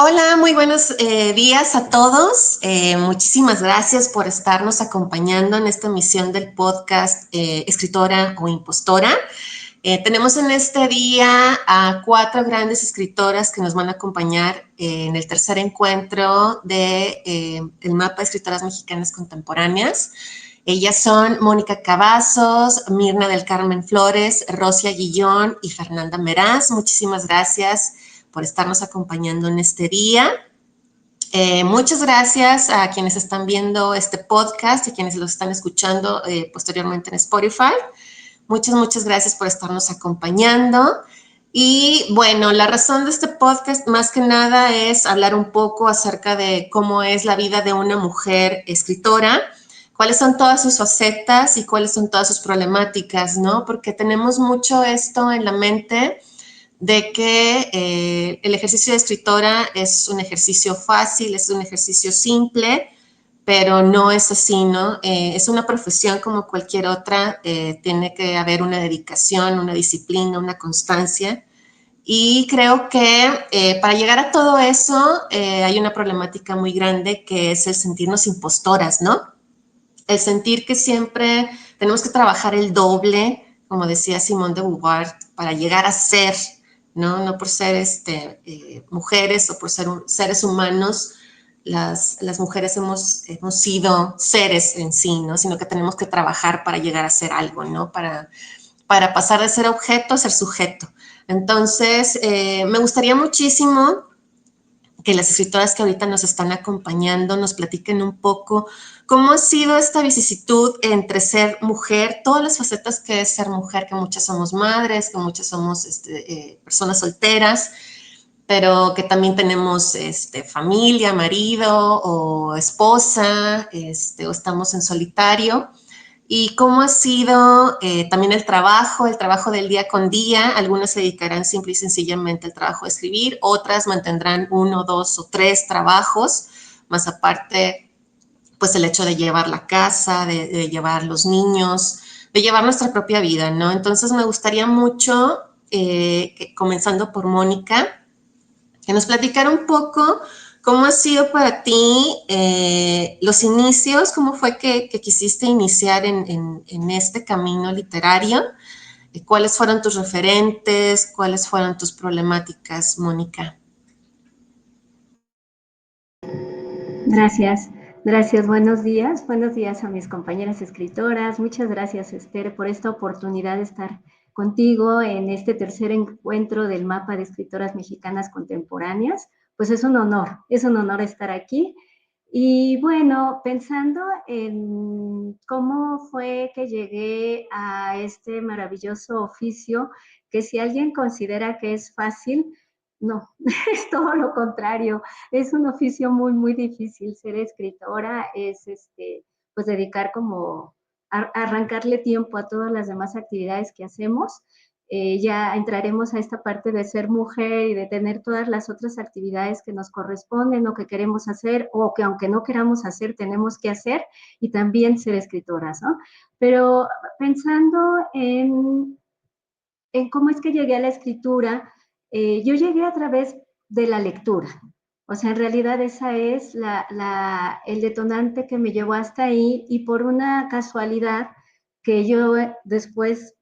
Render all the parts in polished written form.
Hola, muy buenos días a todos. Muchísimas gracias por estarnos acompañando en esta emisión del podcast Escritora o Impostora. Tenemos en este día a 4 grandes escritoras que nos van a acompañar en el tercer encuentro de el mapa de escritoras mexicanas contemporáneas. Ellas son Mónica Cavazos, Mirna del Carmen Flores, Rosia Guillón y Fernanda Meraz. Muchísimas gracias por estarnos acompañando en este día. Muchas gracias a quienes están viendo este podcast y quienes lo están escuchando posteriormente en Spotify. Muchas gracias por estarnos acompañando. Y bueno, la razón de este podcast más que nada es hablar un poco acerca de cómo es la vida de una mujer escritora, cuáles son todas sus facetas y cuáles son todas sus problemáticas, ¿no? Porque tenemos mucho esto en la mente de que el ejercicio de escritora es un ejercicio fácil, es un ejercicio simple, pero no es así, ¿no? Es una profesión como cualquier otra, tiene que haber una dedicación, una disciplina, una constancia. Y creo que para llegar a todo eso hay una problemática muy grande que es el sentirnos impostoras, ¿no? El sentir que siempre tenemos que trabajar el doble, como decía Simone de Beauvoir, para llegar a ser, ¿no? No por ser mujeres o por ser seres humanos, las mujeres hemos sido seres en sí, ¿no? Sino que tenemos que trabajar para llegar a ser algo, ¿no? Para pasar de ser objeto a ser sujeto. Entonces, me gustaría muchísimo que las escritoras que ahorita nos están acompañando nos platiquen un poco cómo ha sido esta vicisitud entre ser mujer, todas las facetas que es ser mujer, que muchas somos madres, que muchas somos personas solteras, pero que también tenemos familia, marido o esposa, o estamos en solitario. Y cómo ha sido también el trabajo del día con día. Algunas se dedicarán simple y sencillamente al trabajo de escribir, otras mantendrán 1, 2 o 3 trabajos, más aparte, pues el hecho de llevar la casa, de llevar los niños, de llevar nuestra propia vida, ¿no? Entonces me gustaría mucho, comenzando por Mónica, que nos platicara un poco cómo ha sido para ti los inicios, cómo fue que quisiste iniciar en este camino literario, cuáles fueron tus referentes, cuáles fueron tus problemáticas, Mónica. Gracias, gracias. Buenos días a mis compañeras escritoras. Muchas gracias, Esther, por esta oportunidad de estar contigo en este tercer encuentro del mapa de escritoras mexicanas contemporáneas. Pues es un honor estar aquí. Y bueno, pensando en cómo fue que llegué a este maravilloso oficio, que si alguien considera que es fácil, no, es todo lo contrario. Es un oficio muy difícil. Ser escritora es pues dedicar como arrancarle tiempo a todas las demás actividades que hacemos. Ya entraremos a esta parte de ser mujer y de tener todas las otras actividades que nos corresponden o que queremos hacer o que aunque no queramos hacer, tenemos que hacer, y también ser escritoras, ¿no? Pero pensando en cómo es que llegué a la escritura, yo llegué a través de la lectura. O sea, en realidad esa es el detonante que me llevó hasta ahí, y por una casualidad que yo después,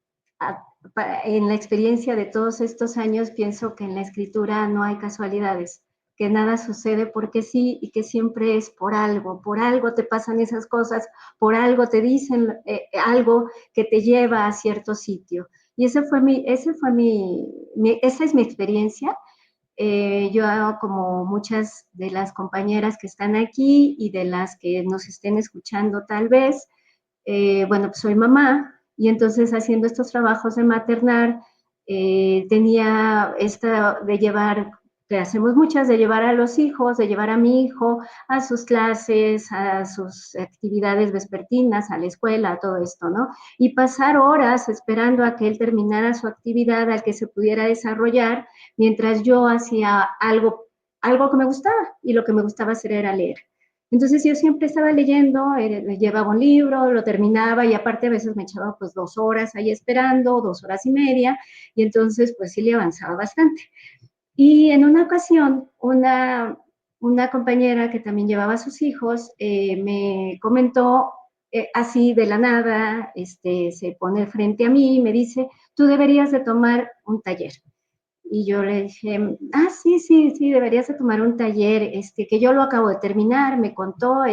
en la experiencia de todos estos años, pienso que en la escritura no hay casualidades, que nada sucede porque sí, y que siempre es por algo te pasan esas cosas, por algo te dicen algo que te lleva a cierto sitio. Y esa es mi experiencia. Yo, como muchas de las compañeras que están aquí y de las que nos estén escuchando tal vez, bueno, pues soy mamá, y entonces haciendo estos trabajos de maternar, tenía esta de llevar, que hacemos muchas, de llevar a los hijos, de llevar a mi hijo a sus clases, a sus actividades vespertinas, a la escuela, a todo esto, ¿no? Y pasar horas esperando a que él terminara su actividad, al que se pudiera desarrollar, mientras yo hacía algo que me gustaba, y lo que me gustaba hacer era leer. Entonces yo siempre estaba leyendo, llevaba un libro, lo terminaba, y aparte a veces me echaba pues 2 horas ahí esperando, 2 horas y media, y entonces pues sí le avanzaba bastante. Y en una ocasión, una compañera que también llevaba a sus hijos me comentó así de la nada, se pone frente a mí y me dice, tú deberías de tomar un taller. Y yo le dije, sí, sí, sí, deberías de tomar un taller, que yo lo acabo de terminar, me contó,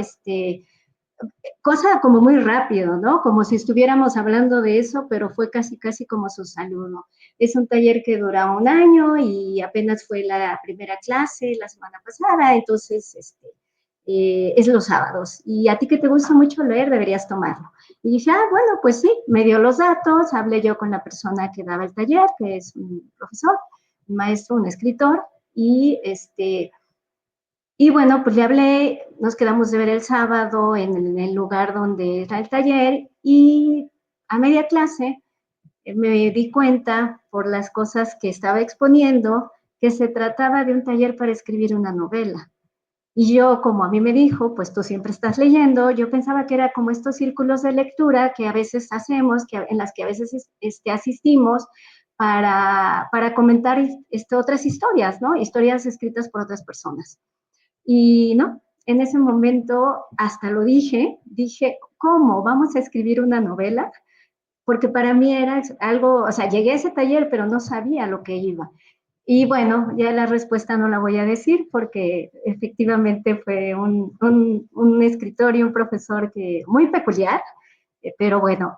cosa como muy rápido, ¿no? Como si estuviéramos hablando de eso, pero fue casi, casi como su saludo. Es un taller que dura 1 año y apenas fue la primera clase la semana pasada, entonces, es los sábados. Y a ti que te gusta mucho leer, deberías tomarlo. Y dije, bueno, pues sí, me dio los datos, hablé yo con la persona que daba el taller, que es un profesor, un maestro, un escritor, y bueno, pues le hablé, nos quedamos de ver el sábado en el lugar donde era el taller y a media clase me di cuenta por las cosas que estaba exponiendo que se trataba de un taller para escribir una novela. Y yo, como a mí me dijo, pues tú siempre estás leyendo, yo pensaba que era como estos círculos de lectura que a veces hacemos, en las que a veces asistimos para comentar otras historias, ¿no? Historias escritas por otras personas. Y no, en ese momento hasta lo dije, ¿cómo? ¿Vamos a escribir una novela? Porque para mí era algo, o sea, llegué a ese taller, pero no sabía lo que iba. Y bueno, ya la respuesta no la voy a decir porque efectivamente fue un escritor y un profesor muy peculiar, pero bueno,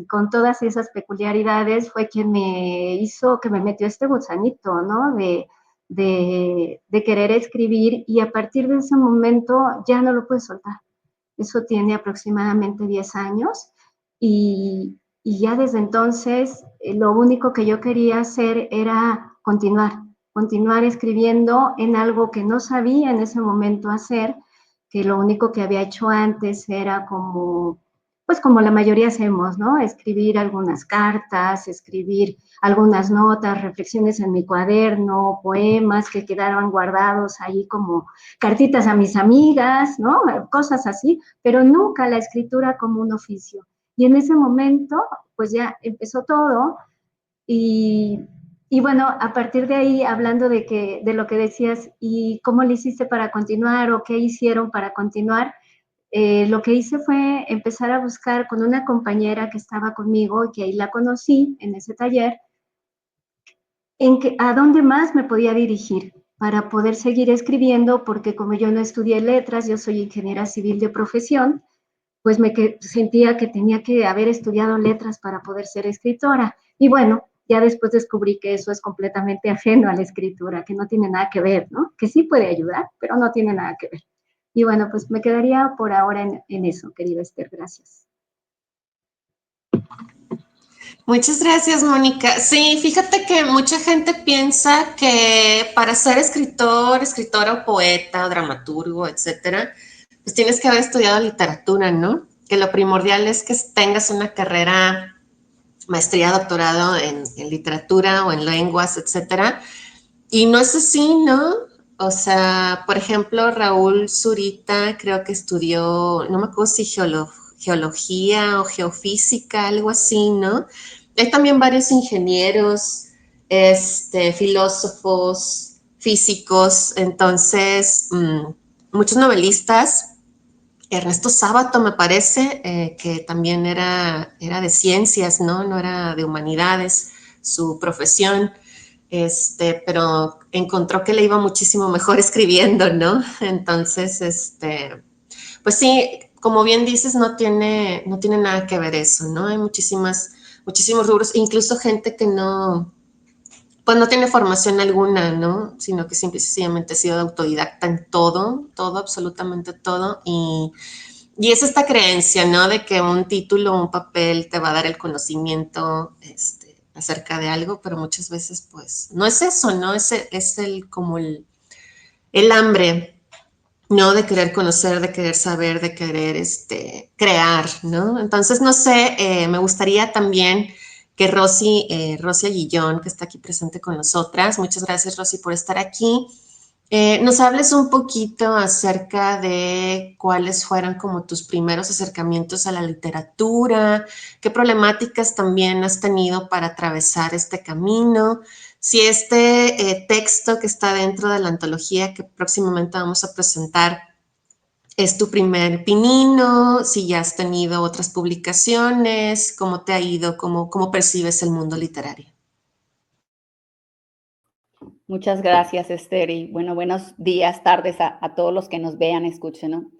con todas esas peculiaridades fue quien me hizo, que me metió este gusanito, ¿no? De querer escribir y a partir de ese momento ya no lo pude soltar. Eso tiene aproximadamente 10 años y ya desde entonces lo único que yo quería hacer era continuar escribiendo en algo que no sabía en ese momento hacer, que lo único que había hecho antes era pues como la mayoría hacemos, ¿no? Escribir algunas cartas, escribir algunas notas, reflexiones en mi cuaderno, poemas que quedaban guardados ahí como cartitas a mis amigas, ¿no? Cosas así, pero nunca la escritura como un oficio. Y en ese momento, pues ya empezó todo y, y bueno, a partir de ahí, hablando de lo que decías y cómo le hiciste para continuar o qué hicieron para continuar, lo que hice fue empezar a buscar con una compañera que estaba conmigo y que ahí la conocí en ese taller, a dónde más me podía dirigir para poder seguir escribiendo, porque como yo no estudié letras, yo soy ingeniera civil de profesión, pues sentía que tenía que haber estudiado letras para poder ser escritora. Y bueno, ya después descubrí que eso es completamente ajeno a la escritura, que no tiene nada que ver, ¿no? Que sí puede ayudar, pero no tiene nada que ver. Y bueno, pues me quedaría por ahora en eso, querida Esther. Gracias. Muchas gracias, Mónica. Sí, fíjate que mucha gente piensa que para ser escritor, escritora o poeta o dramaturgo, etcétera, pues tienes que haber estudiado literatura, ¿no? Que lo primordial es que tengas una carrera, maestría, doctorado en literatura o en lenguas, etcétera. Y no es así, ¿no? O sea, por ejemplo, Raúl Zurita creo que estudió, no me acuerdo si geología o geofísica, algo así, ¿no? Hay también varios ingenieros, filósofos, físicos, entonces, muchos novelistas. Ernesto Sábato, me parece, que también era de ciencias, ¿no? No era de humanidades, su profesión, pero encontró que le iba muchísimo mejor escribiendo, ¿no? Entonces, pues sí, como bien dices, no tiene nada que ver eso, ¿no? Hay muchísimos rubros, incluso gente que pues no tiene formación alguna, ¿no? Sino que simple y sencillamente ha sido autodidacta en todo, absolutamente todo, y es esta creencia, ¿no? De que un título, un papel te va a dar el conocimiento, acerca de algo, pero muchas veces, pues, no es eso, ¿no? Es como el hambre, ¿no? De querer conocer, de querer saber, de querer, crear, ¿no? Entonces, no sé, me gustaría también que Rosy Aguillón, que está aquí presente con nosotras, muchas gracias, Rosy, por estar aquí, nos hables un poquito acerca de cuáles fueron como tus primeros acercamientos a la literatura, qué problemáticas también has tenido para atravesar este camino, si este texto que está dentro de la antología que próximamente vamos a presentar es tu primer pinino, si ya has tenido otras publicaciones, cómo te ha ido, cómo percibes el mundo literario. Muchas gracias, Esther, y bueno, buenos días, tardes a todos los que nos vean, escuchen, ¿no?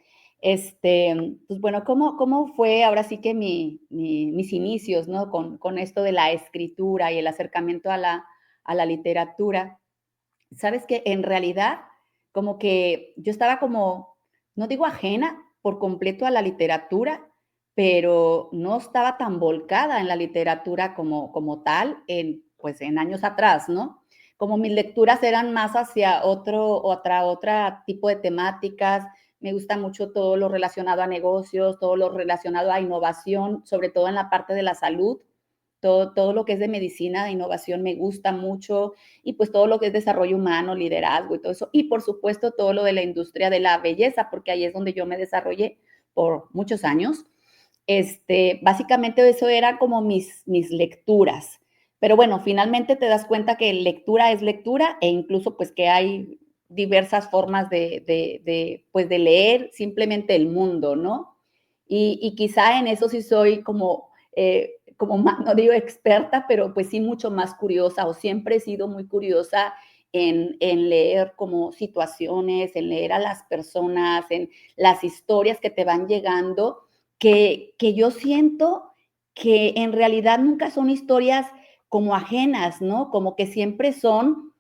Pues bueno, ¿cómo fue ahora sí que mis inicios, ¿no? Con esto de la escritura y el acercamiento a la literatura. Sabes que en realidad, como que yo estaba como, no digo ajena por completo a la literatura, pero no estaba tan volcada en la literatura como tal, pues en años atrás, ¿no? Como mis lecturas eran más hacia otra tipo de temáticas. Me gusta mucho todo lo relacionado a negocios, todo lo relacionado a innovación, sobre todo en la parte de la salud. Todo lo que es de medicina, de innovación me gusta mucho, y pues todo lo que es desarrollo humano, liderazgo y todo eso. Y por supuesto todo lo de la industria de la belleza, porque ahí es donde yo me desarrollé por muchos años. Básicamente eso era como mis lecturas. Pero bueno, finalmente te das cuenta que lectura es lectura, e incluso pues que hay diversas formas pues de leer simplemente el mundo, ¿no? Y quizá en eso sí soy como más, no digo experta, pero pues sí mucho más curiosa, o siempre he sido muy curiosa en leer como situaciones, en leer a las personas, en las historias que te van llegando, que yo siento que en realidad nunca son historias como ajenas, ¿no? Como que siempre son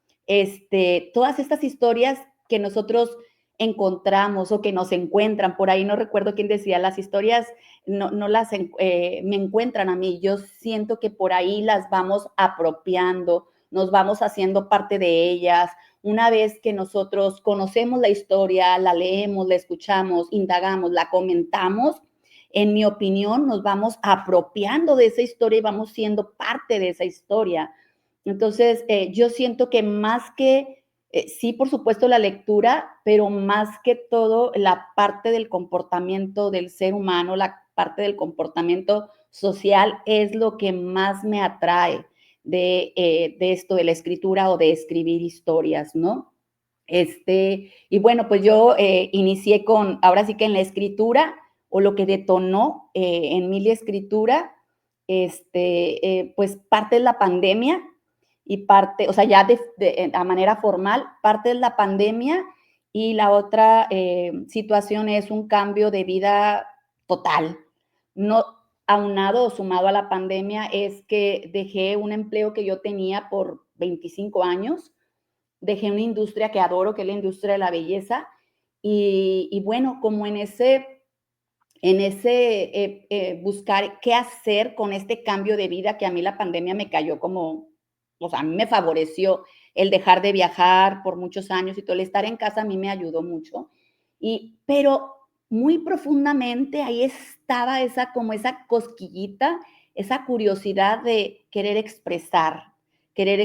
todas estas historias que nosotros encontramos o que nos encuentran. Por ahí no recuerdo quién decía, las historias no me encuentran a mí. Yo siento que por ahí las vamos apropiando, nos vamos haciendo parte de ellas. Una vez que nosotros conocemos la historia, la leemos, la escuchamos, indagamos, la comentamos, en mi opinión, nos vamos apropiando de esa historia y vamos siendo parte de esa historia. Entonces, yo siento que más que, sí, por supuesto, la lectura, pero más que todo, la parte del comportamiento del ser humano, la parte del comportamiento social es lo que más me atrae de esto de la escritura o de escribir historias, ¿no? Y bueno, pues yo inicié ahora sí que en la escritura, o lo que detonó en mí la escritura, pues parte de la pandemia y parte, o sea, ya a manera formal, parte de la pandemia, y la otra situación es un cambio de vida total. No aunado o sumado a la pandemia es que dejé un empleo que yo tenía por 25 años, dejé una industria que adoro, que es la industria de la belleza, y bueno, como en ese buscar qué hacer con este cambio de vida, que a mí la pandemia me cayó como, o sea, a mí me favoreció el dejar de viajar por muchos años, y todo el estar en casa a mí me ayudó mucho. Pero muy profundamente ahí estaba como esa cosquillita, esa curiosidad de querer expresarme, querer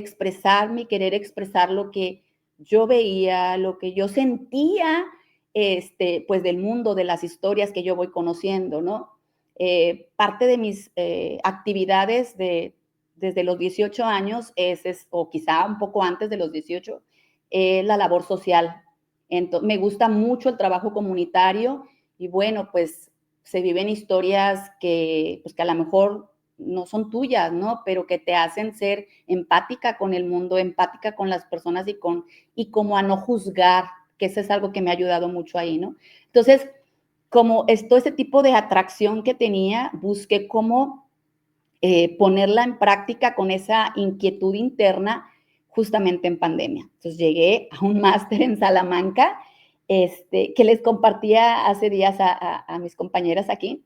expresar lo que yo veía, lo que yo sentía, pues del mundo, de las historias que yo voy conociendo, ¿no? Parte de mis actividades desde los 18 años o quizá un poco antes de los 18, la labor social. Entonces, me gusta mucho el trabajo comunitario, y bueno, pues se viven historias pues que a lo mejor no son tuyas, ¿no? Pero que te hacen ser empática con el mundo, empática con las personas, y como a no juzgar, que eso es algo que me ha ayudado mucho ahí, ¿no? Entonces, como todo ese tipo de atracción que tenía, busqué cómo ponerla en práctica con esa inquietud interna justamente en pandemia. Entonces llegué a un máster en Salamanca, que les compartía hace días a mis compañeras aquí,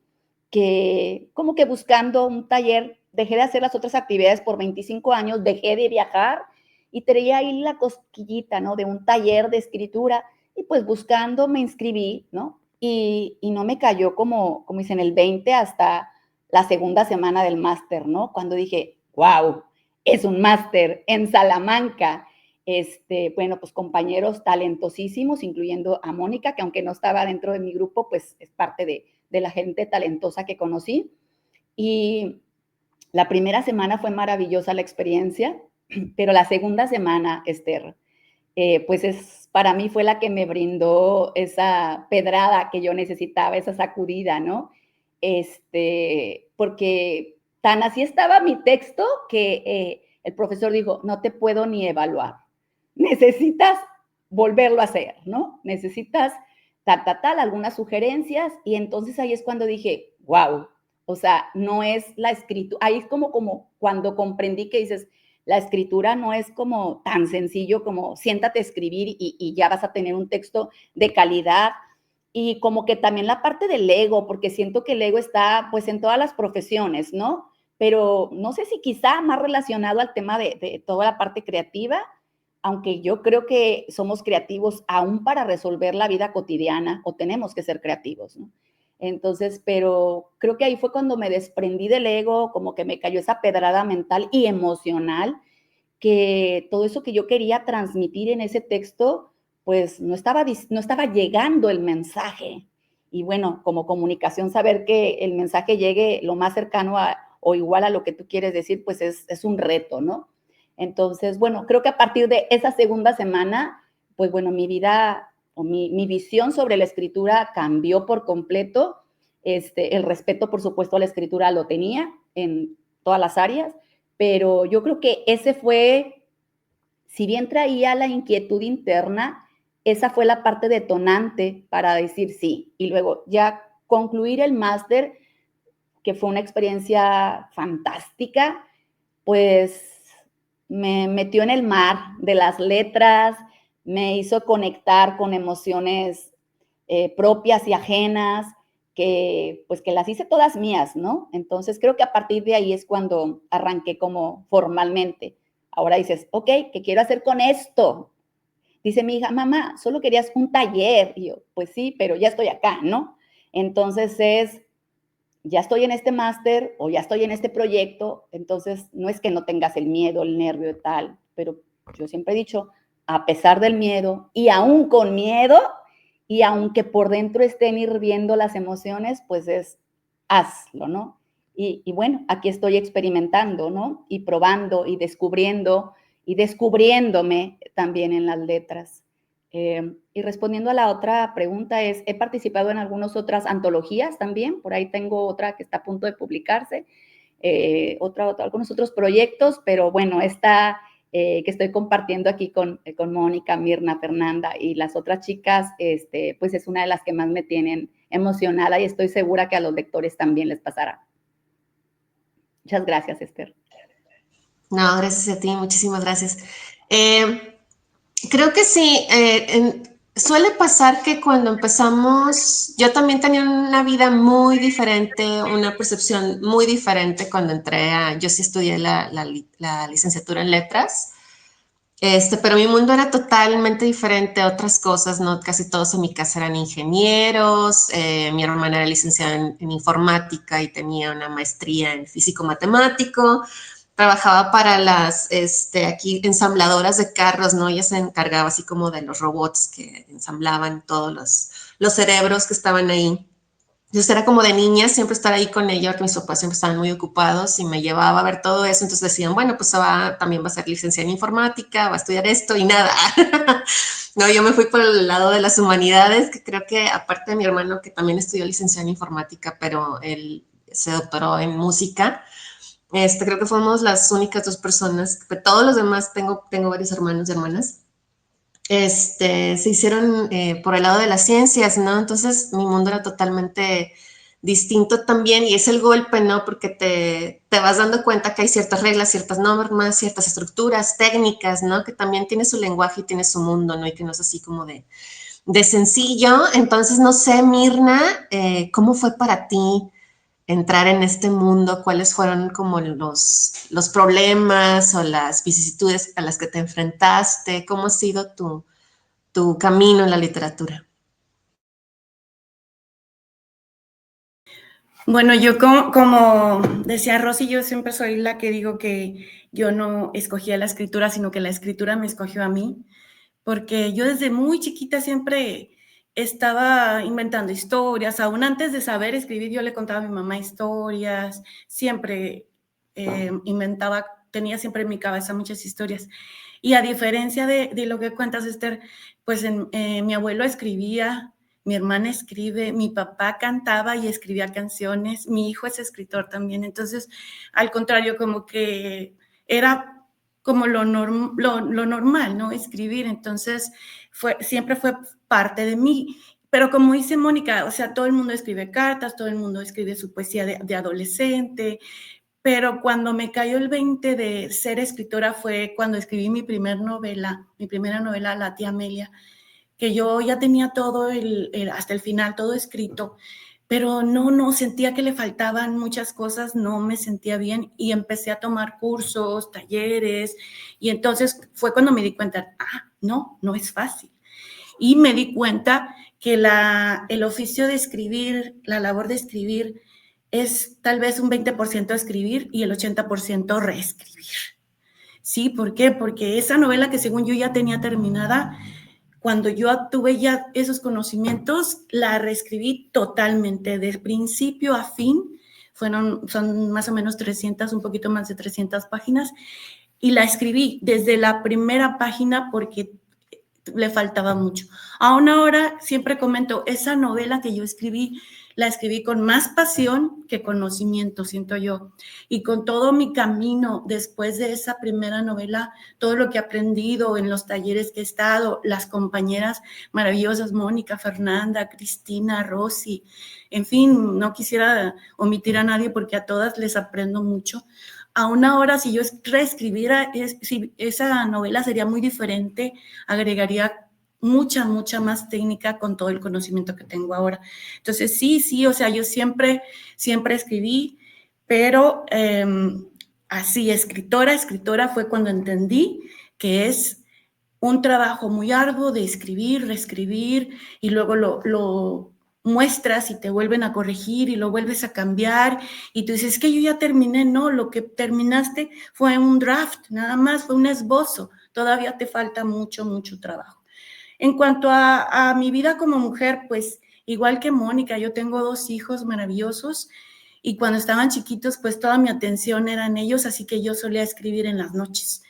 que como que buscando un taller, dejé de hacer las otras actividades por 25 años, dejé de viajar y traía ahí la cosquillita, ¿no? De un taller de escritura, y pues buscando me inscribí, ¿no? Y no me cayó como dicen el 20 hasta la segunda semana del máster, ¿no? Cuando dije, wow, es un máster en Salamanca. Bueno, pues compañeros talentosísimos, incluyendo a Mónica, que aunque no estaba dentro de mi grupo, pues es parte de la gente talentosa que conocí. Y la primera semana fue maravillosa la experiencia. pero la segunda semana, Esther, pues para mí fue la que me brindó esa pedrada que yo necesitaba, esa sacudida, ¿no? Porque tan así estaba mi texto que el profesor dijo, no te puedo ni evaluar, necesitas volverlo a hacer, ¿no? Necesitas tal, algunas sugerencias, y entonces ahí es cuando dije, wow, o sea, no es la escritura, ahí es como cuando comprendí que dices, la escritura no es como tan sencillo como siéntate a escribir y ya vas a tener un texto de calidad. Y como que también la parte del ego, porque siento que el ego está pues en todas las profesiones, ¿no? Pero no sé si quizá más relacionado al tema de toda la parte creativa, aunque yo creo que somos creativos aún para resolver la vida cotidiana, o tenemos que ser creativos, ¿no? Entonces, pero creo que ahí fue cuando me desprendí del ego, como que me cayó esa pedrada mental y emocional, que todo eso que yo quería transmitir en ese texto, pues no estaba llegando el mensaje. Y bueno, como comunicación, saber que el mensaje llegue lo más cercano o igual a lo que tú quieres decir, pues es un reto, ¿no? Entonces, bueno, creo que a partir de esa segunda semana, pues bueno, mi vida o mi visión sobre la escritura cambió por completo. El respeto, por supuesto, a la escritura lo tenía en todas las áreas, pero yo creo que ese fue, si bien traía la inquietud interna, esa fue la parte detonante para decir sí. Y luego ya concluir el máster, que fue una experiencia fantástica, pues me metió en el mar de las letras, me hizo conectar con emociones propias y ajenas, que pues que las hice todas mías, ¿no? Entonces creo que a partir de ahí es cuando arranqué como formalmente. Ahora dices, ok, ¿qué quiero hacer con esto? Dice mi hija, mamá, solo querías un taller. Y yo, pues sí, pero ya estoy acá, ¿no? Entonces ya estoy en este máster o ya estoy en este proyecto, entonces no es que no tengas el miedo, el nervio y tal, pero yo siempre he dicho, a pesar del miedo y aún con miedo, y aunque por dentro estén hirviendo las emociones, pues hazlo, ¿no? Y bueno, aquí estoy experimentando, ¿no? Y probando y descubriendo y descubriéndome también en las letras. Y respondiendo a la otra pregunta he participado en algunas otras antologías también, por ahí tengo otra que está a punto de publicarse, algunos otros proyectos, pero bueno, esta que estoy compartiendo aquí con Mónica, Mirna, Fernanda y las otras chicas, pues es una de las que más me tienen emocionada y estoy segura que a los lectores también les pasará. Muchas gracias, Esther. No, gracias a ti, muchísimas gracias. Creo que sí, suele pasar que cuando empezamos, yo también tenía una vida muy diferente, una percepción muy diferente cuando yo sí estudié la licenciatura en letras, pero mi mundo era totalmente diferente a otras cosas, ¿no? Casi todos en mi casa eran ingenieros, mi hermana era licenciada en informática y tenía una maestría en físico-matemático. Trabajaba para aquí ensambladoras de carros, ¿no? Ella se encargaba así como de los robots que ensamblaban todos los cerebros que estaban ahí. Entonces era como de niña siempre estar ahí con ella, porque mis papás siempre estaban muy ocupados y me llevaba a ver todo eso. Entonces decían, bueno, pues también va a ser licenciada en informática, va a estudiar esto y nada. No, yo me fui por el lado de las humanidades, que creo que aparte de mi hermano, que también estudió licenciada en informática, pero él se doctoró en música. Creo que fuimos las únicas dos personas, pero todos los demás, tengo varios hermanos y hermanas, se hicieron por el lado de las ciencias, ¿no? Entonces mi mundo era totalmente distinto también y es el golpe, ¿no? Porque te vas dando cuenta que hay ciertas reglas, ciertas normas, ciertas estructuras, técnicas, ¿no? Que también tiene su lenguaje y tiene su mundo, ¿no? Y que no es así como de sencillo. Entonces, no sé, Mirna, ¿cómo fue para ti entrar en este mundo? ¿Cuáles fueron como los problemas o las vicisitudes a las que te enfrentaste? ¿Cómo ha sido tu camino en la literatura? Bueno, yo como decía Rosy, yo siempre soy la que digo que yo no escogía la escritura, sino que la escritura me escogió a mí, porque yo desde muy chiquita siempre estaba inventando historias, aún antes de saber escribir yo le contaba a mi mamá historias, siempre inventaba tenía siempre en mi cabeza muchas historias. Y a diferencia de lo que cuentas, Esther, pues mi abuelo escribía, mi hermana escribe, mi papá cantaba y escribía canciones, mi hijo es escritor también. Entonces, al contrario, como que era como lo normal, ¿no? Escribir. Entonces, siempre fue parte de mí. Pero como dice Mónica, o sea, todo el mundo escribe cartas, todo el mundo escribe su poesía de adolescente, pero cuando me cayó el 20 de ser escritora fue cuando escribí mi primera novela, La tía Amelia, que yo ya tenía todo hasta el final, todo escrito, pero no, sentía que le faltaban muchas cosas, no me sentía bien y empecé a tomar cursos, talleres, y entonces fue cuando me di cuenta, no es fácil. Y me di cuenta que el oficio de escribir, la labor de escribir, es tal vez un 20% escribir y el 80% reescribir. ¿Sí? ¿Por qué? Porque esa novela que según yo ya tenía terminada, cuando yo tuve ya esos conocimientos, la reescribí totalmente, de principio a fin. Son más o menos 300, un poquito más de 300 páginas, y la escribí desde la primera página porque le faltaba mucho. Aún ahora siempre comento, esa novela que yo escribí, la escribí con más pasión que conocimiento, siento yo. Y con todo mi camino después de esa primera novela, todo lo que he aprendido en los talleres que he estado, las compañeras maravillosas, Mónica, Fernanda, Cristina, Rosy, en fin, no quisiera omitir a nadie porque a todas les aprendo mucho. Aún ahora, si yo reescribiera esa novela, sería muy diferente, agregaría mucha más técnica con todo el conocimiento que tengo ahora. Entonces, sí, o sea, yo siempre escribí, pero así, escritora fue cuando entendí que es un trabajo muy arduo de escribir, reescribir, y luego lo muestras y te vuelven a corregir y lo vuelves a cambiar y tú dices, es que yo ya terminé. No, lo que terminaste fue un draft, nada más, fue un esbozo, todavía te falta mucho trabajo. En cuanto a mi vida como mujer, pues igual que Mónica, yo tengo 2 hijos maravillosos y cuando estaban chiquitos, pues toda mi atención era en ellos, así que yo solía escribir en las noches.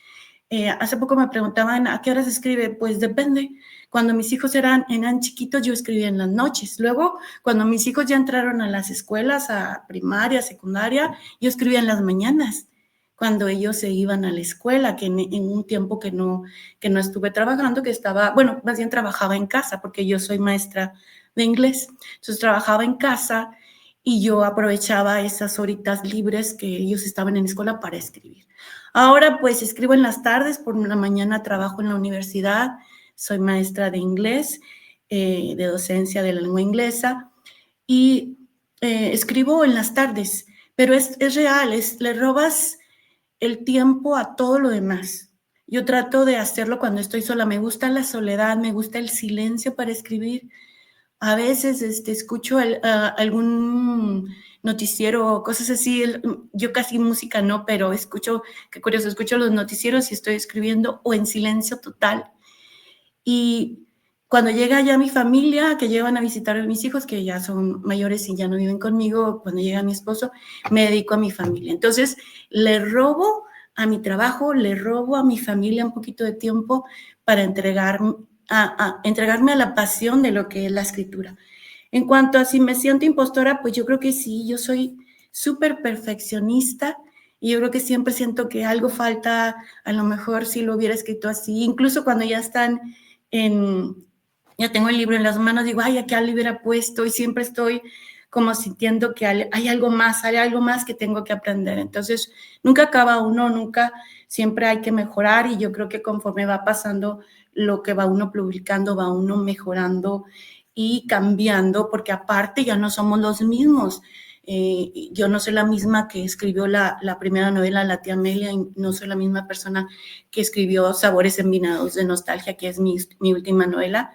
Hace poco me preguntaban, ¿a qué horas escribe? Pues depende. Cuando mis hijos eran chiquitos, yo escribía en las noches. Luego, cuando mis hijos ya entraron a las escuelas, a primaria, secundaria, yo escribía en las mañanas, cuando ellos se iban a la escuela, que en un tiempo que no estuve trabajando, más bien trabajaba en casa, porque yo soy maestra de inglés. Entonces, trabajaba en casa y yo aprovechaba esas horitas libres que ellos estaban en la escuela para escribir. Ahora pues escribo en las tardes, por la mañana trabajo en la universidad, soy maestra de inglés, de docencia de la lengua inglesa, y escribo en las tardes, pero es real, le robas el tiempo a todo lo demás. Yo trato de hacerlo cuando estoy sola, me gusta la soledad, me gusta el silencio para escribir. A veces escucho algún noticiero o cosas así. Yo casi música no, pero qué curioso, escucho los noticieros y estoy escribiendo o en silencio total. Y cuando llega ya mi familia, que llevan a visitar a mis hijos, que ya son mayores y ya no viven conmigo, cuando llega mi esposo, me dedico a mi familia. Entonces, le robo a mi trabajo, le robo a mi familia un poquito de tiempo para entregarme a la pasión de lo que es la escritura. En cuanto a si me siento impostora, pues yo creo que sí, yo soy súper perfeccionista y yo creo que siempre siento que algo falta, a lo mejor si lo hubiera escrito así, incluso cuando ya ya tengo el libro en las manos, digo, ay, aquí le hubiera puesto, y siempre estoy como sintiendo que hay algo más que tengo que aprender. Entonces, nunca acaba uno, siempre hay que mejorar, y yo creo que conforme va pasando lo que va uno publicando, va uno mejorando y cambiando, porque aparte ya no somos los mismos. Yo no soy la misma que escribió la primera novela, La tía Amelia, y no soy la misma persona que escribió Sabores envinados de nostalgia, que es mi última novela.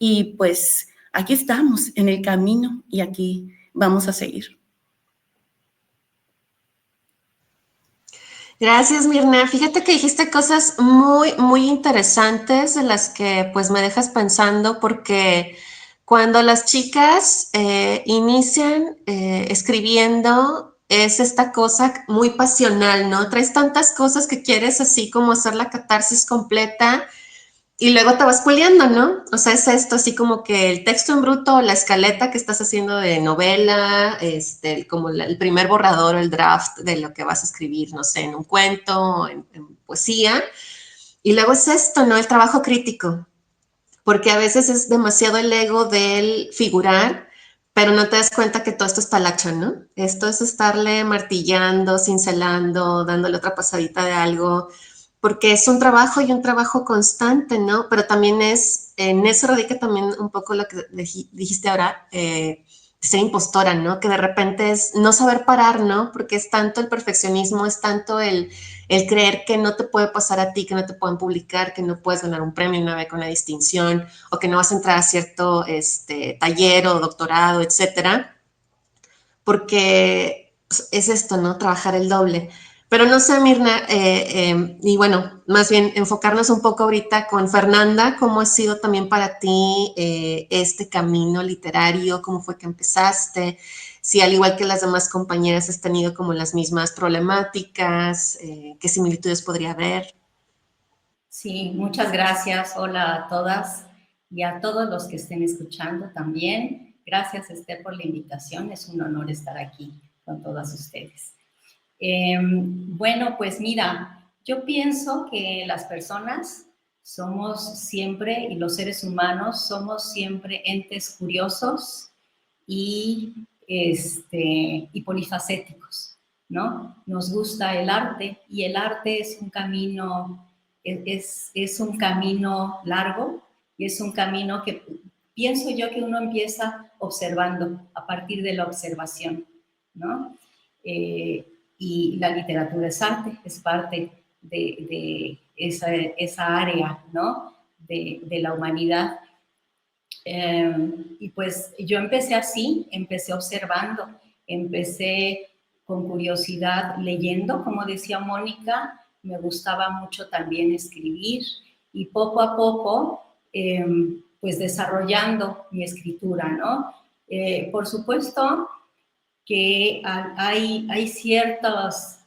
Y pues aquí estamos en el camino y aquí vamos a seguir. Gracias, Mirna. Fíjate que dijiste cosas muy interesantes de las que pues me dejas pensando, porque cuando las chicas inician escribiendo, es esta cosa muy pasional, ¿no? Traes tantas cosas que quieres así como hacer la catarsis completa y luego te vas puliendo, ¿no? O sea, es esto así como que el texto en bruto, la escaleta que estás haciendo de novela, como el primer borrador o el draft de lo que vas a escribir, no sé, en un cuento, en poesía. Y luego es esto, ¿no? El trabajo crítico, porque a veces es demasiado el ego del figurar, pero no te das cuenta que todo esto está lacho, ¿no? Esto es estarle martillando, cincelando, dándole otra pasadita de algo, porque es un trabajo y un trabajo constante, ¿no? Pero también es, en eso radica también un poco lo que dijiste ahora, ser impostora, ¿no? Que de repente es no saber parar, ¿no? Porque es tanto el perfeccionismo, es tanto el creer que no te puede pasar a ti, que no te pueden publicar, que no puedes ganar un premio, una beca, una distinción, o que no vas a entrar a cierto taller o doctorado, etcétera, porque pues, es esto, ¿no? Trabajar el doble. Pero no sé, Mirna, y bueno, más bien enfocarnos un poco ahorita con Fernanda, cómo ha sido también para ti este camino literario, cómo fue que empezaste, si al igual que las demás compañeras has tenido como las mismas problemáticas, qué similitudes podría haber. Sí, muchas gracias. Hola a todas y a todos los que estén escuchando también. Gracias, Esther, por la invitación. Es un honor estar aquí con todas ustedes. Bueno, pues mira, yo pienso que las personas somos siempre, y los seres humanos somos siempre entes curiosos y, y polifacéticos, ¿no? Nos gusta el arte y el arte es un camino, es un camino largo y es un camino que pienso yo que uno empieza observando a partir de la observación, ¿no? Y la literatura es arte, es parte de esa área, ¿no? De la humanidad. Y pues yo empecé así, empecé observando, empecé con curiosidad leyendo, como decía Mónica, me gustaba mucho también escribir y poco a poco, pues desarrollando mi escritura, ¿no? Por supuesto que hay ciertas,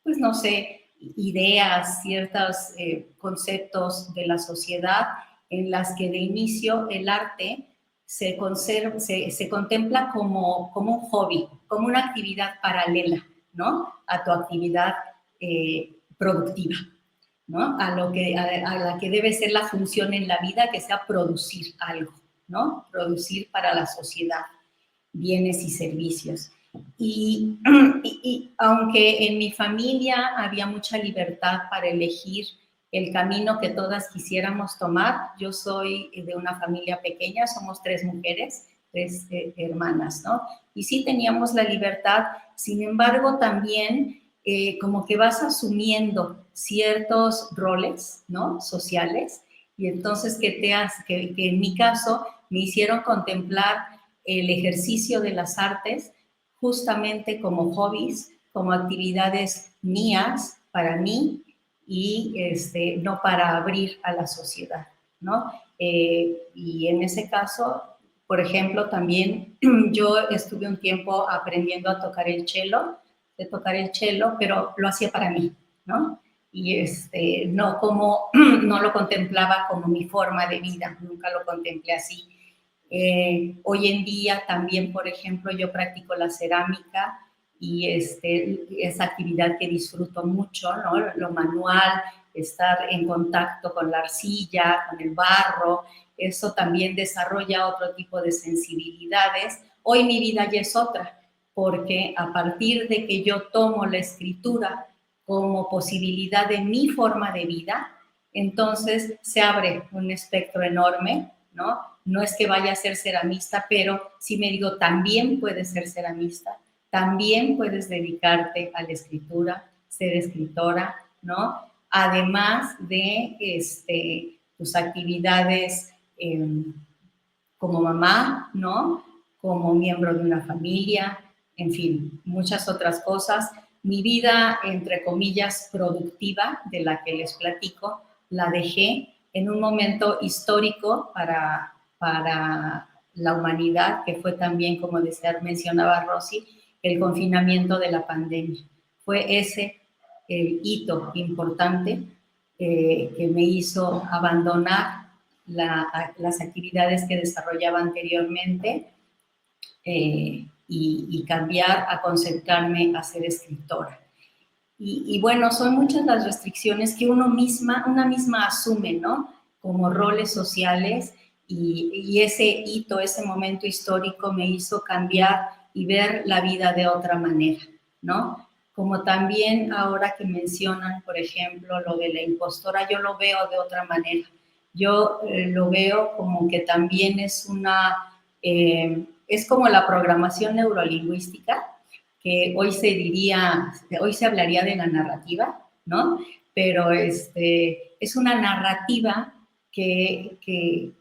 pues no sé, ideas, ciertos conceptos de la sociedad en las que de inicio el arte se contempla como un hobby, como una actividad paralela, ¿no? A tu actividad productiva, ¿no? A la que debe ser la función en la vida, que sea producir algo, ¿no? Producir para la sociedad bienes y servicios. Y aunque en mi familia había mucha libertad para elegir el camino que todas quisiéramos tomar, yo soy de una familia pequeña, somos 3 mujeres, 3 hermanas, ¿no? Y sí teníamos la libertad, sin embargo también como que vas asumiendo ciertos roles, ¿no? Sociales, y entonces que en mi caso me hicieron contemplar el ejercicio de las artes justamente como hobbies, como actividades mías, para mí, y no para abrir a la sociedad, ¿no? Y en ese caso, por ejemplo, también yo estuve un tiempo aprendiendo a tocar el cello, pero lo hacía para mí, ¿no? Y no lo contemplaba como mi forma de vida, nunca lo contemplé así. Hoy en día también, por ejemplo, yo practico la cerámica y esa actividad que disfruto mucho, ¿no? Lo manual, estar en contacto con la arcilla, con el barro, eso también desarrolla otro tipo de sensibilidades. Hoy mi vida ya es otra, porque a partir de que yo tomo la escritura como posibilidad de mi forma de vida, entonces se abre un espectro enorme, ¿no? No es que vaya a ser ceramista, pero sí me digo, también puedes ser ceramista, también puedes dedicarte a la escritura, ser escritora, ¿no? Además de tus actividades como mamá, ¿no? Como miembro de una familia, en fin, muchas otras cosas. Mi vida, entre comillas, productiva, de la que les platico, la dejé en un momento histórico para la humanidad, que fue también, como mencionaba Rosy, el confinamiento de la pandemia. Fue ese el hito importante que me hizo abandonar las actividades que desarrollaba anteriormente y cambiar a concentrarme a ser escritora. Y bueno, son muchas las restricciones que una misma asume, ¿no? Como roles sociales y ese hito, ese momento histórico me hizo cambiar y ver la vida de otra manera, ¿no? Como también ahora que mencionan, por ejemplo, lo de la impostora, yo lo veo de otra manera. Yo lo veo como que también es es como la programación neurolingüística, que hoy se hablaría de la narrativa, ¿no? Pero es una narrativa que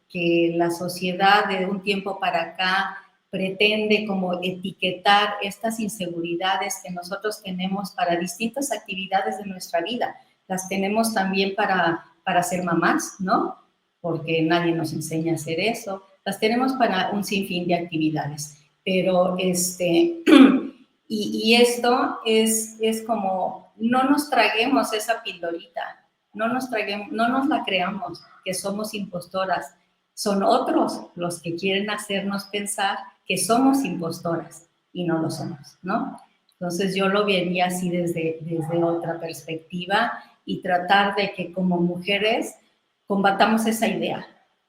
la sociedad de un tiempo para acá pretende como etiquetar estas inseguridades que nosotros tenemos para distintas actividades de nuestra vida. Las tenemos también para ser mamás, ¿no? Porque nadie nos enseña a hacer eso. Las tenemos para un sinfín de actividades. Pero y esto es como, no nos traguemos esa pildorita, no nos la creamos, que somos impostoras. Son otros los que quieren hacernos pensar que somos impostoras y no lo somos, ¿no? Entonces yo lo vería así desde otra perspectiva y tratar de que como mujeres combatamos esa idea,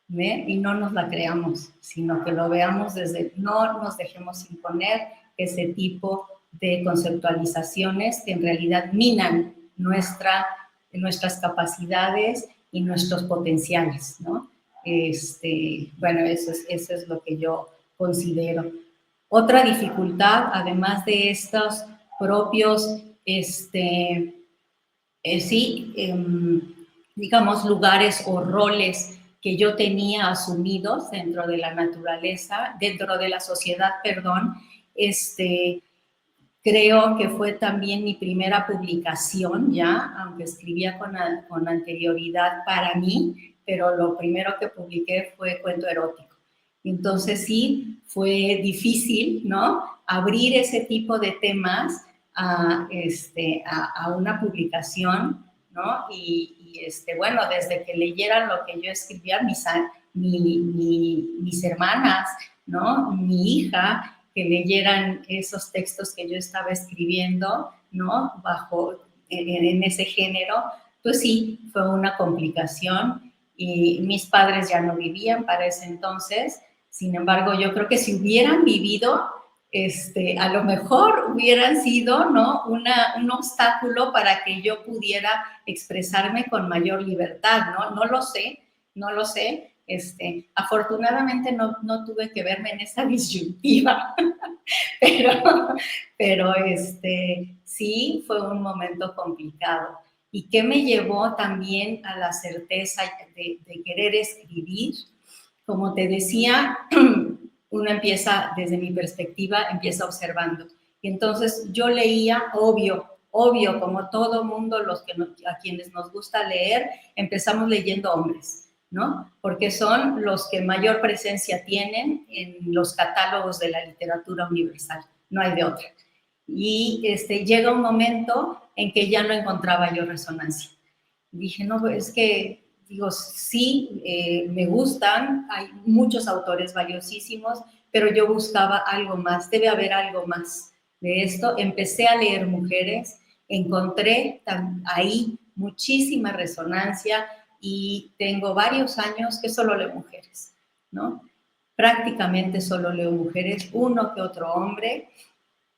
¿ve? Y no nos la creamos, sino que lo veamos no nos dejemos imponer ese tipo de conceptualizaciones que en realidad minan nuestras capacidades y nuestros potenciales, ¿no? Bueno, eso es lo que yo considero. Otra dificultad, además de estos propios, digamos, lugares o roles que yo tenía asumidos dentro de la naturaleza, dentro de la sociedad, perdón, creo que fue también mi primera publicación ya, aunque escribía con anterioridad para mí, pero lo primero que publiqué fue cuento erótico. Entonces sí, fue difícil, ¿no? Abrir ese tipo de temas a una publicación, ¿no? Bueno, desde que leyeran lo que yo escribía, mis hermanas, ¿no? Mi hija, que leyeran esos textos que yo estaba escribiendo, ¿no? En ese género, pues sí, fue una complicación y mis padres ya no vivían para ese entonces. Sin embargo, yo creo que si hubieran vivido, a lo mejor hubieran sido, ¿no? Un obstáculo para que yo pudiera expresarme con mayor libertad, ¿no? No lo sé. Afortunadamente no tuve que verme en esa disyuntiva, pero sí fue un momento complicado. ¿Y qué me llevó también a la certeza de querer escribir? Como te decía, uno empieza, desde mi perspectiva, empieza observando. Y entonces yo leía, obvio, como todo mundo, a quienes nos gusta leer, empezamos leyendo hombres, ¿no? Porque son los que mayor presencia tienen en los catálogos de la literatura universal, no hay de otra. Y llega un momento en que ya no encontraba yo resonancia. Dije, no, es que, digo, sí, me gustan, hay muchos autores valiosísimos, pero yo buscaba algo más, debe haber algo más de esto. Empecé a leer mujeres, encontré ahí muchísima resonancia y tengo varios años que solo leo mujeres, ¿no? Prácticamente solo leo mujeres, uno que otro hombre,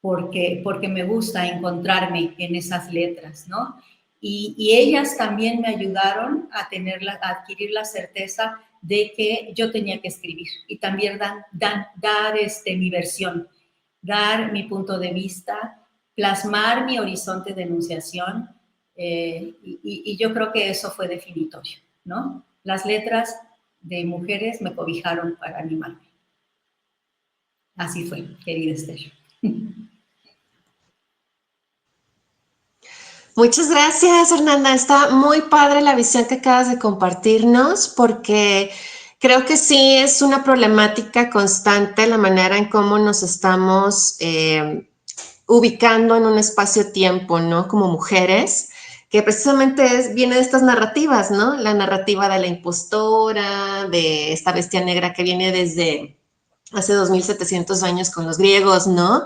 porque me gusta encontrarme en esas letras, ¿no? Y ellas también me ayudaron a adquirir la certeza de que yo tenía que escribir y también dar mi versión, dar mi punto de vista, plasmar mi horizonte de enunciación, y yo creo que eso fue definitorio, ¿no? Las letras de mujeres me cobijaron para animarme. Así fue, querida Esther. Muchas gracias, Fernanda. Está muy padre la visión que acabas de compartirnos, porque creo que sí es una problemática constante la manera en cómo nos estamos ubicando en un espacio-tiempo, ¿no? Como mujeres, que precisamente viene de estas narrativas, ¿no? La narrativa de la impostora, de esta bestia negra que viene desde hace 2700 años con los griegos, ¿no?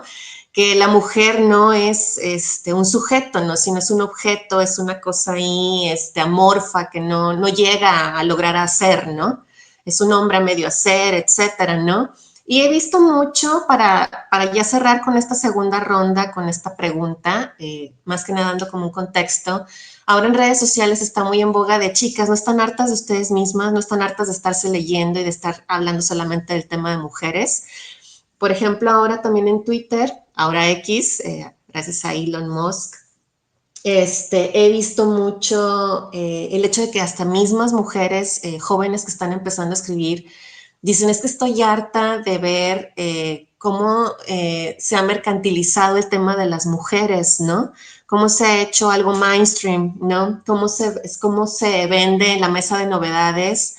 Que la mujer no es un sujeto, ¿no? Sino es un objeto, es una cosa ahí amorfa que no llega a lograr hacer, ¿no? Es un hombre a medio hacer, etcétera, ¿no? Y he visto mucho para ya cerrar con esta segunda ronda, con esta pregunta, más que nada dando como un contexto. Ahora en redes sociales está muy en boga de chicas, no están hartas de ustedes mismas, no están hartas de estarse leyendo y de estar hablando solamente del tema de mujeres. Por ejemplo, ahora también en Twitter, ahora X, gracias a Elon Musk, he visto mucho el hecho de que hasta mismas mujeres jóvenes que están empezando a escribir dicen, es que estoy harta de ver cómo se ha mercantilizado el tema de las mujeres, ¿no? Cómo se ha hecho algo mainstream, ¿no? Cómo se vende en la mesa de novedades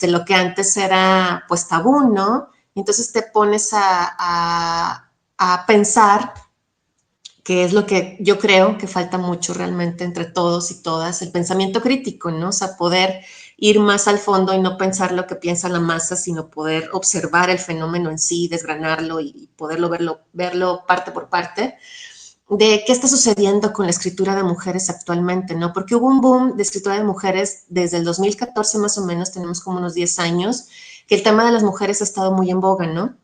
lo que antes era pues tabú, ¿no? Entonces te pones a pensar que es lo que yo creo que falta mucho realmente entre todos y todas, el pensamiento crítico, ¿no? O sea, poder ir más al fondo y no pensar lo que piensa la masa, sino poder observar el fenómeno en sí, desgranarlo y poderlo verlo parte por parte de qué está sucediendo con la escritura de mujeres actualmente, ¿no? Porque hubo un boom de escritura de mujeres desde el 2014 más o menos, tenemos como unos 10 años, que el tema de las mujeres ha estado muy en boga, ¿no?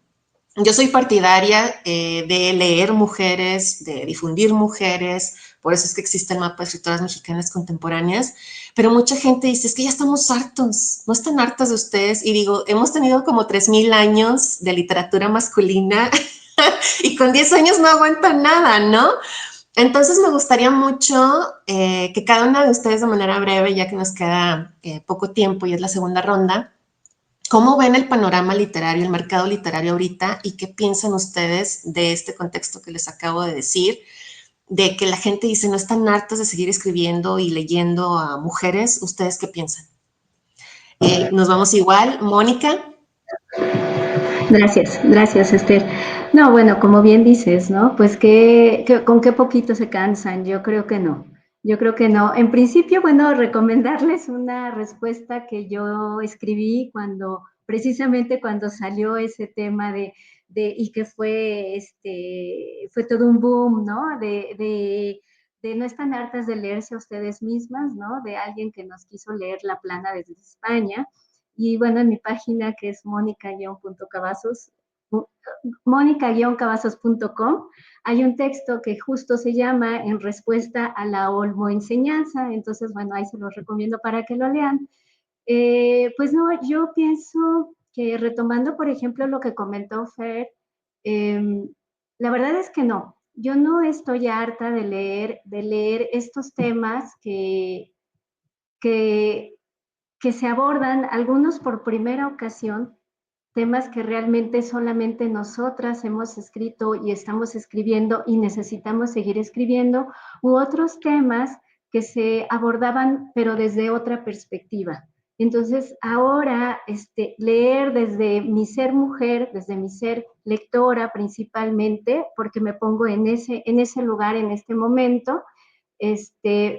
Yo soy partidaria de leer mujeres, de difundir mujeres, por eso es que existe el mapa de escritoras mexicanas contemporáneas, pero mucha gente dice, es que ya estamos hartos, no están hartas de ustedes, y digo, hemos tenido como 3000 años de literatura masculina y con 10 años no aguantan nada, ¿no? Entonces me gustaría mucho que cada una de ustedes de manera breve, ya que nos queda poco tiempo y es la segunda ronda, ¿cómo ven el panorama literario, el mercado literario ahorita y qué piensan ustedes de este contexto que les acabo de decir? De que la gente dice no están hartas de seguir escribiendo y leyendo a mujeres. ¿Ustedes qué piensan? Nos vamos igual. Mónica. Gracias, Esther. No, bueno, como bien dices, ¿no? Pues con qué poquito se cansan. Yo creo que no. Yo creo que no. En principio, bueno, recomendarles una respuesta que yo escribí precisamente cuando salió ese tema y que fue todo un boom, ¿no? De no están hartas de leerse a ustedes mismas, ¿no? De alguien que nos quiso leer La Plana desde España. Y bueno, en mi página que es mónica-cavazos.com, hay un texto que justo se llama En respuesta a la olmoenseñanza. Entonces, bueno, ahí se los recomiendo para que lo lean. Pues no, yo pienso que retomando, por ejemplo, lo que comentó Fer, la verdad es que no. Yo no estoy harta de leer estos temas que se abordan, algunos por primera ocasión, temas que realmente solamente nosotras hemos escrito y estamos escribiendo y necesitamos seguir escribiendo, u otros temas que se abordaban pero desde otra perspectiva. Entonces, ahora leer desde mi ser mujer, desde mi ser lectora principalmente, porque me pongo en ese lugar en este momento,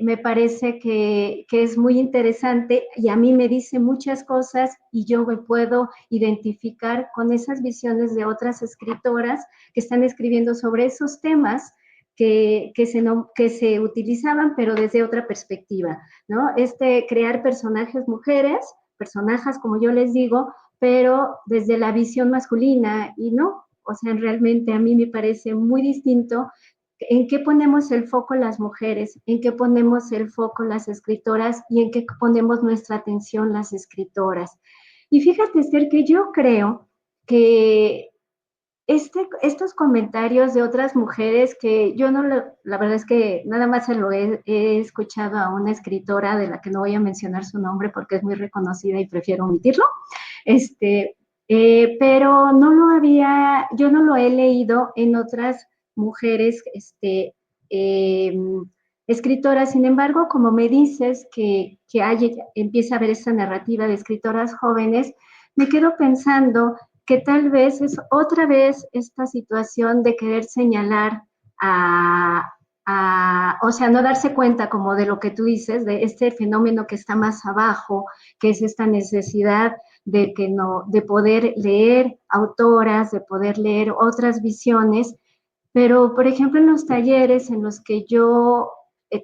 me parece que es muy interesante y a mí me dice muchas cosas y yo me puedo identificar con esas visiones de otras escritoras que están escribiendo sobre esos temas que se utilizaban, pero desde otra perspectiva, ¿no? Crear personajes mujeres, personajes como yo les digo, pero desde la visión masculina y no, o sea, realmente a mí me parece muy distinto en qué ponemos el foco las mujeres, en qué ponemos el foco las escritoras y en qué ponemos nuestra atención las escritoras. Y fíjate, Esther, que yo creo que estos comentarios de otras mujeres que yo no, la verdad es que nada más se lo he escuchado a una escritora de la que no voy a mencionar su nombre porque es muy reconocida y prefiero omitirlo, pero yo no lo he leído en otras mujeres escritoras. Sin embargo, como me dices que empieza a haber esta narrativa de escritoras jóvenes, me quedo pensando que tal vez es otra vez esta situación de querer señalar o sea, no darse cuenta como de lo que tú dices, de este fenómeno que está más abajo, que es esta necesidad de poder leer autoras, de poder leer otras visiones, pero, por ejemplo, en los talleres en los que yo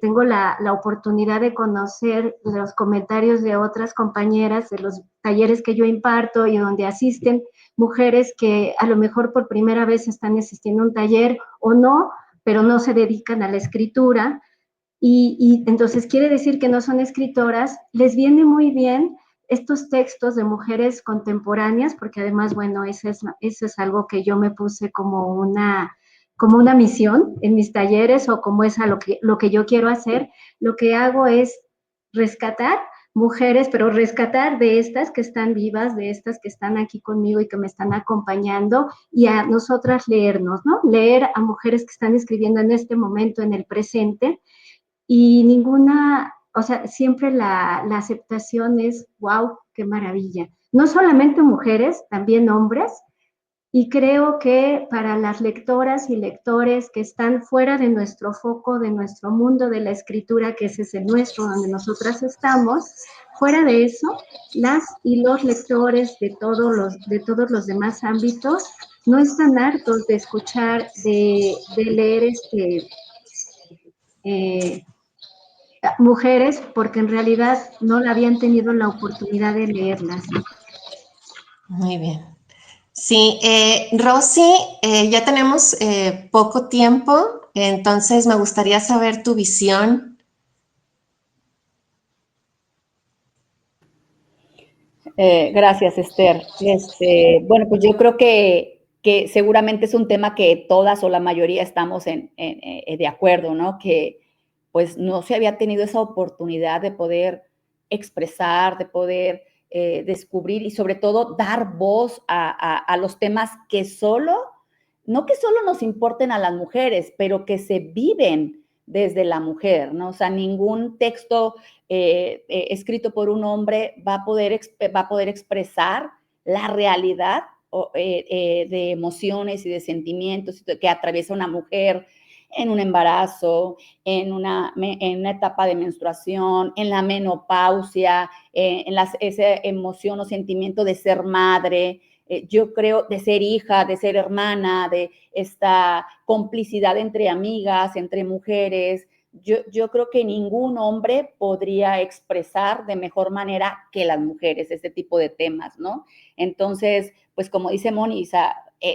tengo la oportunidad de conocer los comentarios de otras compañeras, de los talleres que yo imparto y donde asisten mujeres que a lo mejor por primera vez están asistiendo a un taller o no, pero no se dedican a la escritura, y entonces quiere decir que no son escritoras, les viene muy bien estos textos de mujeres contemporáneas, porque además, bueno, eso es algo que yo me puse como una misión en mis talleres, o como es lo que yo quiero hacer. Lo que hago es rescatar mujeres, pero rescatar de estas que están vivas, de estas que están aquí conmigo y que me están acompañando, y a nosotras leernos, ¿no? Leer a mujeres que están escribiendo en este momento, en el presente, y o sea, siempre la aceptación es, wow, qué maravilla. No solamente mujeres, también hombres, y creo que para las lectoras y lectores que están fuera de nuestro foco, de nuestro mundo de la escritura, que ese es el nuestro, donde nosotras estamos, fuera de eso, las y los lectores de todos los demás ámbitos no están hartos de escuchar, de leer mujeres, porque en realidad no habían tenido la oportunidad de leerlas. Muy bien. Sí, Rosy, ya tenemos poco tiempo, entonces me gustaría saber tu visión. Gracias, Esther. Bueno, pues yo creo que seguramente es un tema que todas o la mayoría estamos de acuerdo, ¿no? Que pues no se había tenido esa oportunidad de poder expresar, de poder descubrir y sobre todo dar voz a los temas que no que solo nos importen a las mujeres, pero que se viven desde la mujer, ¿no? O sea, ningún texto escrito por un hombre va a poder expresar la realidad de emociones y de sentimientos que atraviesa una mujer en un embarazo, en una etapa de menstruación, en la menopausia, esa emoción o sentimiento de ser madre, yo creo, de ser hija, de ser hermana, de esta complicidad entre amigas, entre mujeres. Yo creo que ningún hombre podría expresar de mejor manera que las mujeres este tipo de temas, ¿no? Entonces, pues como dice Moni,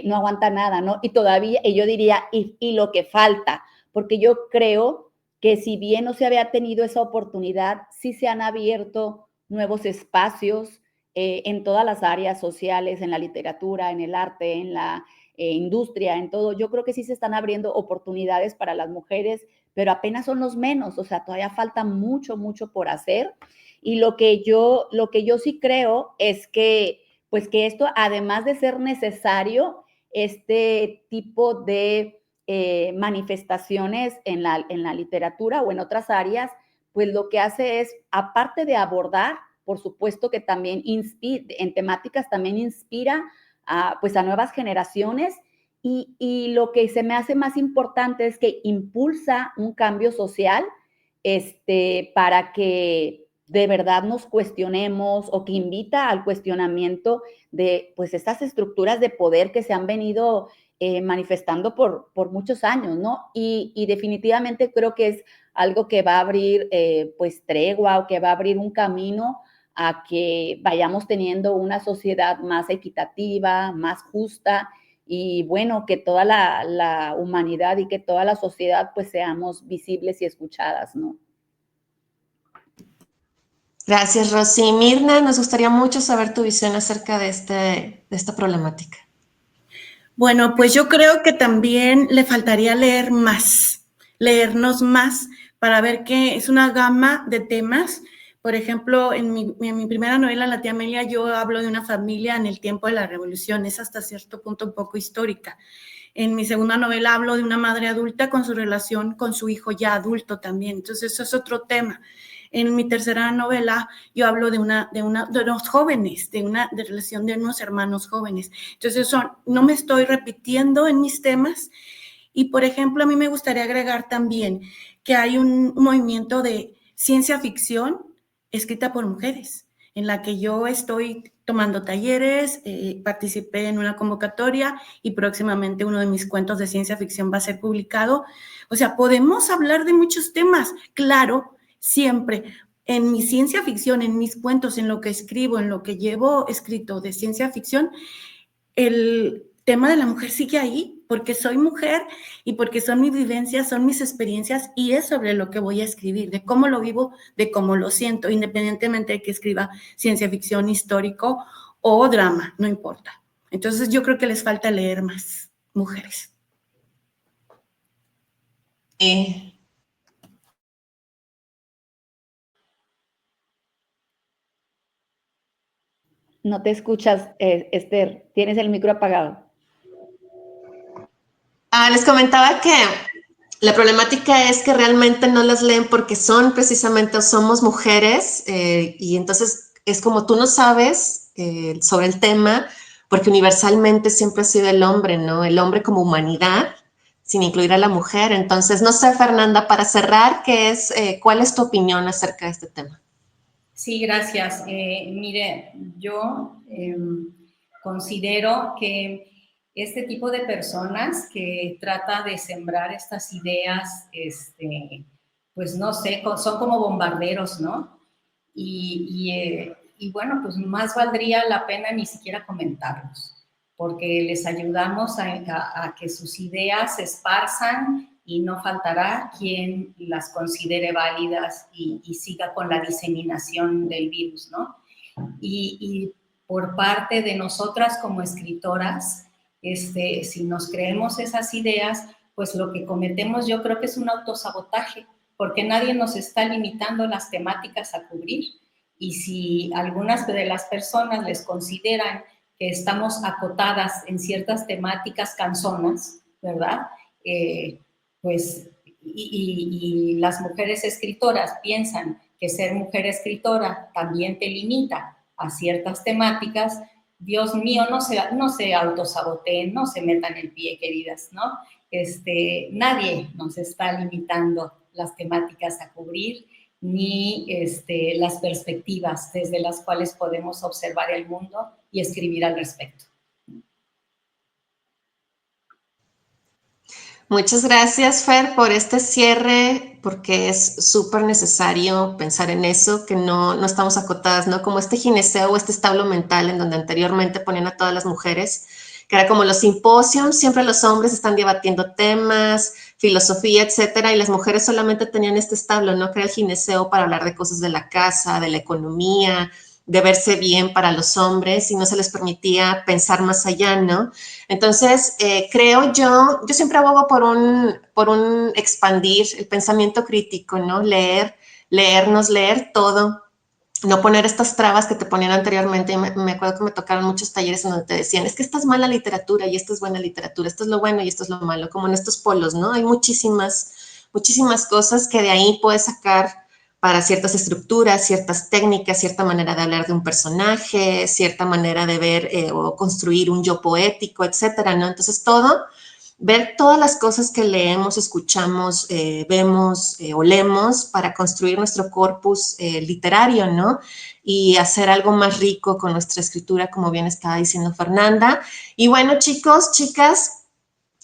no aguanta nada, ¿no? Y todavía, y yo diría, y lo que falta, porque yo creo que si bien no se había tenido esa oportunidad, sí se han abierto nuevos espacios en todas las áreas sociales, en la literatura, en el arte, en la industria, en todo. Yo creo que sí se están abriendo oportunidades para las mujeres, pero apenas son los menos, o sea, todavía falta mucho, mucho por hacer. Y lo que yo sí creo es que, pues que esto, además de ser necesario, este tipo de manifestaciones en la literatura o en otras áreas, pues lo que hace es, aparte de abordar, por supuesto que también en temáticas también inspira pues a nuevas generaciones, y lo que se me hace más importante es que impulsa un cambio social para que de verdad nos cuestionemos, o que invita al cuestionamiento de pues estas estructuras de poder que se han venido manifestando por muchos años, ¿no? Y definitivamente creo que es algo que va a abrir pues tregua, o que va a abrir un camino a que vayamos teniendo una sociedad más equitativa, más justa, y bueno, que toda la humanidad y que toda la sociedad pues seamos visibles y escuchadas, ¿no? Gracias, Rosy. Mirna, nos gustaría mucho saber tu visión acerca de esta problemática. Bueno, pues yo creo que también le faltaría leernos más, para ver que es una gama de temas. Por ejemplo, en mi primera novela, La tía Amelia, yo hablo de una familia en el tiempo de la Revolución, es hasta cierto punto un poco histórica. En mi segunda novela hablo de una madre adulta con su relación con su hijo ya adulto también, entonces eso es otro tema. En mi tercera novela yo hablo de unos jóvenes, de relación de unos hermanos jóvenes. Entonces no me estoy repitiendo en mis temas, Y, por ejemplo, a mí me gustaría agregar también que hay un movimiento de ciencia ficción escrita por mujeres, en la que yo estoy tomando talleres, participé en una convocatoria y próximamente uno de mis cuentos de ciencia ficción va a ser publicado. O sea, podemos hablar de muchos temas, claro, siempre. En mi ciencia ficción, en mis cuentos, en lo que escribo, en lo que llevo escrito de ciencia ficción, el tema de la mujer sigue ahí, porque soy mujer y porque son mis vivencias, son mis experiencias y es sobre lo que voy a escribir, de cómo lo vivo, de cómo lo siento, independientemente de que escriba ciencia ficción, histórico o drama, no importa. Entonces yo creo que les falta leer más mujeres. No te escuchas, Esther, tienes el micro apagado. Les comentaba que la problemática es que realmente no las leen porque son precisamente, somos mujeres, y entonces es como tú no sabes sobre el tema, porque universalmente siempre ha sido el hombre, ¿no? El hombre como humanidad, sin incluir a la mujer. Entonces, no sé, Fernanda, para cerrar, ¿cuál es tu opinión acerca de este tema? Sí, gracias. Mire, yo considero que este tipo de personas que trata de sembrar estas ideas, pues no sé, son como bombarderos, ¿no? Y bueno, pues más valdría la pena ni siquiera comentarlos, porque les ayudamos a que sus ideas se esparzan y no faltará quien las considere válidas y siga con la diseminación del virus, ¿no? Y por parte de nosotras como escritoras, si nos creemos esas ideas, pues lo que cometemos yo creo que es un autosabotaje, porque nadie nos está limitando las temáticas a cubrir. Y si algunas de las personas les consideran que estamos acotadas en ciertas temáticas canzonas, ¿verdad? Pues, y las mujeres escritoras piensan que ser mujer escritora también te limita a ciertas temáticas, Dios mío, no se autosaboteen, no se metan el pie, queridas, ¿no? Nadie nos está limitando las temáticas a cubrir, ni las perspectivas desde las cuales podemos observar el mundo y escribir al respecto. Muchas gracias, Fer, por este cierre, porque es súper necesario pensar en eso, que no estamos acotadas, ¿no? Como este gineceo o este establo mental en donde anteriormente ponían a todas las mujeres, que era como los simposios, siempre los hombres están debatiendo temas, filosofía, etcétera, y las mujeres solamente tenían este establo, ¿no? Que era el gineceo para hablar de cosas de la casa, de la economía, de verse bien para los hombres y no se les permitía pensar más allá, ¿no? Entonces, creo yo siempre abogo por un expandir el pensamiento crítico, ¿no? Leernos, leer todo, no poner estas trabas que te ponían anteriormente. Y me acuerdo que me tocaron muchos talleres en donde te decían, es que esta es mala literatura y esta es buena literatura, esto es lo bueno y esto es lo malo, como en estos polos, ¿no? Hay muchísimas cosas que de ahí puedes sacar para ciertas estructuras, ciertas técnicas, cierta manera de hablar de un personaje, cierta manera de ver o construir un yo poético, etcétera, ¿no? Entonces, ver todas las cosas que leemos, escuchamos, vemos, olemos para construir nuestro corpus literario, ¿no? Y hacer algo más rico con nuestra escritura, como bien estaba diciendo Fernanda. Y bueno, chicos, chicas,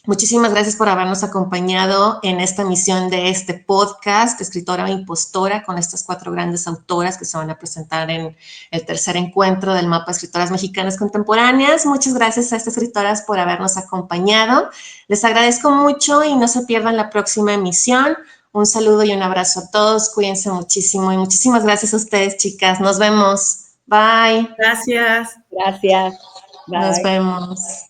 muchísimas gracias por habernos acompañado en esta emisión de este podcast, Escritora o Impostora, con estas 4 grandes autoras que se van a presentar en el tercer encuentro del Mapa de Escritoras Mexicanas Contemporáneas. Muchas gracias a estas escritoras por habernos acompañado. Les agradezco mucho y no se pierdan la próxima emisión. Un saludo y un abrazo a todos. Cuídense muchísimo y muchísimas gracias a ustedes, chicas. Nos vemos. Bye. Gracias. Gracias. Bye. Nos vemos.